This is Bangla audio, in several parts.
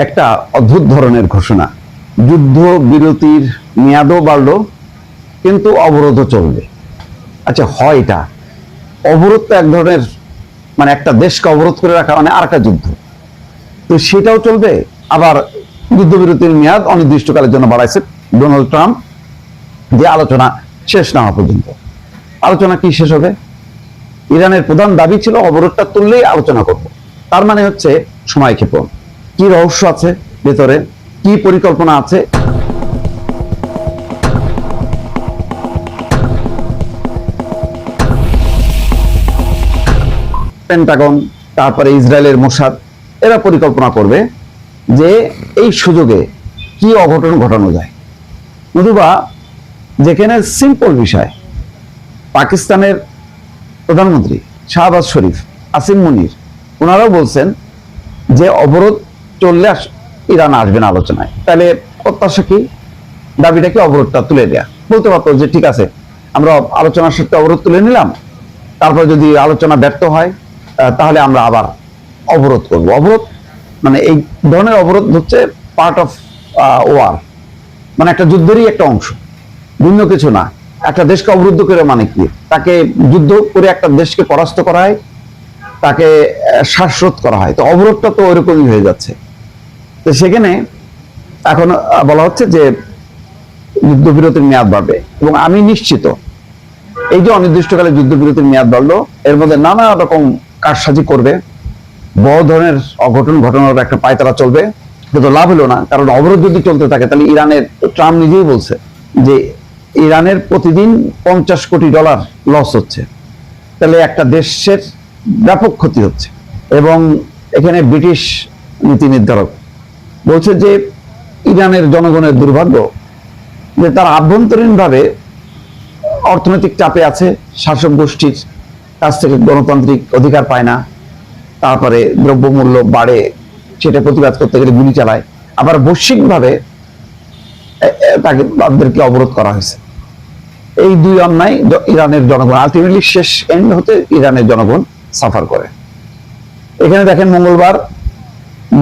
একটা অদ্ভুত ধরনের ঘোষণা, যুদ্ধ বিরতির মেয়াদও বাড়লো কিন্তু অবরোধও চলবে। আচ্ছা, হয় এটা অবরোধ তো এক ধরনের, মানে একটা দেশকে অবরোধ করে রাখা মানে আর একটা যুদ্ধ, তো সেটাও চলবে। আবার যুদ্ধবিরতির মেয়াদ অনির্দিষ্টকালের জন্য বাড়াইছে ডোনাল্ড ট্রাম্প, যে আলোচনা শেষ না হওয়া পর্যন্ত। আলোচনা কি শেষ হবে? ইরানের প্রধান দাবি ছিল অবরোধটা তুললেই আলোচনা করব। তার মানে হচ্ছে সময় ক্ষেপণ। কি রহস্য আছে ভেতরে, কি পরিকল্পনা আছে? পেন্টাগন, তারপরে ইসরায়েলের মোসাদ, এরা পরিকল্পনা করবে যে এই সুযোগে কি অঘটন ঘটানো যায়। নতুবা যেখানে সিম্পল বিষয়, পাকিস্তানের প্রধানমন্ত্রী শাহবাজ শরীফ, আসিম মুনির, ওনারাও বলছেন যে অবরোধ চললে ইরান আসবে না আলোচনায়। তাহলে প্রত্যাশা কি? দাবিটা কি অবরোধটা তুলে দেয়া। বলতে পারতো যে ঠিক আছে, আমরা আলোচনার সাথে অবরোধ তুলে নিলাম, তারপর যদি আলোচনা ব্যর্থ হয় তাহলে আমরা আবার অবরোধ করব। অবরোধ মানে এই ধরনের অবরোধ হচ্ছে পার্ট অফ ওয়ার, মানে একটা যুদ্ধেরই একটা অংশ, ভিন্ন কিছু না। একটা দেশকে অবরুদ্ধ করে মানে কি? তাকে যুদ্ধ করে একটা দেশকে পরাস্ত করা হয়, তাকে শ্বাসরোধ করা হয়। তো অবরোধটা তো ওইরকমই হয়ে যাচ্ছে। তো সেখানে এখন বলা হচ্ছে যে যুদ্ধবিরতির মেয়াদ বাড়বে, এবং আমি নিশ্চিত এই যে অনির্দিষ্টকালে যুদ্ধবিরতির মেয়াদ বাড়লো, এর মধ্যে নানা রকম কারসাজি করবে, বড় ধরনের অঘটন ঘটনার একটা পায়তারা চলবে, কিন্তু লাভ হলো না। কারণ অবরোধ যদি চলতে থাকে তাহলে ইরানের, ট্রাম্প নিজেই বলছে যে ইরানের প্রতিদিন $50 কোটি লস হচ্ছে, তাহলে একটা দেশের ব্যাপক ক্ষতি হচ্ছে। এবং এখানে ব্রিটিশ নীতি নির্ধারক বলছে যে ইরানের জনগণের দুর্ভাগ্য যে তারা আভ্যন্তরীণভাবে অর্থনৈতিক চাপে আছে, শাসক গোষ্ঠীর কাছ থেকে গণতান্ত্রিক অধিকার পায় না, তারপরে দ্রব্যমূল্য বাড়ে, সেটা প্রতিবাদ করতে গেলে গুলি চালায়, আবার বৈশ্বিকভাবে তাদেরকে অবরোধ করা হয়েছে। এই দুই অন্যায় ইরানের জনগণ আলটিমেটলি শেষ এন্ড হতে ইরানের জনগণ সাফার করে। এখানে দেখেন মঙ্গলবার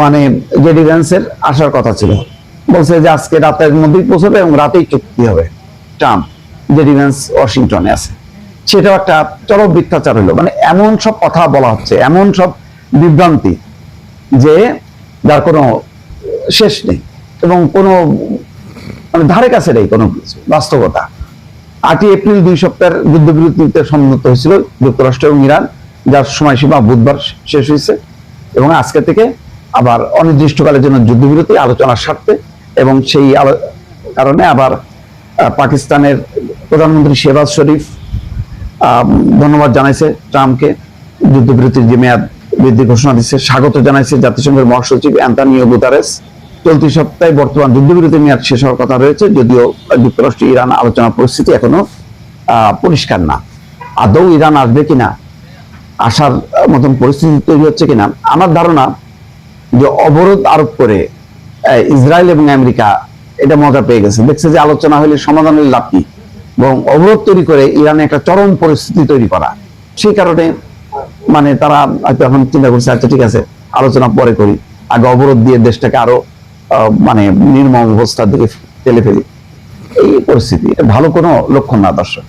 মানে জেডি ভ্যান্সের আসার কথা ছিল, বলছে যে আজকে রাতের মধ্যেই পৌঁছবে এবং রাতেই চুক্তি হবে। ট্রাম্প, জেডি ভ্যান্স ওয়াশিংটনে আছে, সেটাও একটা চরম মিথ্যাচার হলো। মানে এমন সব কথা বলা হচ্ছে, এমন সব বিভ্রান্তি যে যার কোনো শেষ নেই এবং কোনো মানে ধারে কাছে নেই কোনো কিছু বাস্তবতা। 8ই এপ্রিল 2 সপ্তাহের যুদ্ধবিরতিতে সম্মত হয়েছিল যুক্তরাষ্ট্র এবং ইরান, যার সময়সীমা বুধবার শেষ হয়েছে, এবং আজকে থেকে আবার অনির্দিষ্টকালের জন্য যুদ্ধবিরতি আলোচনার স্বার্থে। এবং সেই কারণে আবার পাকিস্তানের প্রধানমন্ত্রী শেহবাজ শরীফ ধন্যবাদ জানাইছে ট্রাম্পকে, যুদ্ধবিরতির যে মেয়াদ বৃদ্ধি ঘোষণা দিচ্ছে, স্বাগত জানাইছে জাতিসংঘের মহাসচিব অ্যান্টনিও গুতারেস। চলতি সপ্তাহে বর্তমান যুদ্ধবিরতির মেয়াদ শেষ হওয়ার কথা রয়েছে, যদিও যুক্তরাষ্ট্র ইরান আলোচনার পরিস্থিতি এখনো পরিষ্কার না। আদৌ ইরান আসবে কিনা, আসার মতন পরিস্থিতি তৈরি হচ্ছে কিনা। আমার ধারণা যে অবরোধ আরোপ করে ইসরায়েল এবং আমেরিকা এটা মজা পেয়ে গেছে, দেখছে যে আলোচনা হলে সমাধানের লাভ কি, এবং অবরোধ তৈরি করে ইরানে একটা চরম পরিস্থিতি তৈরি করা। সেই কারণে মানে তারা হয়তো এখন চিন্তা করছে, আচ্ছা ঠিক আছে আলোচনা পরে করি, আগে অবরোধ দিয়ে দেশটাকে আরো মানে নির্মম অবস্থার দিকে ঠেলে ফেলি। এই পরিস্থিতি, এটা ভালো কোনো লক্ষণ না দর্শক।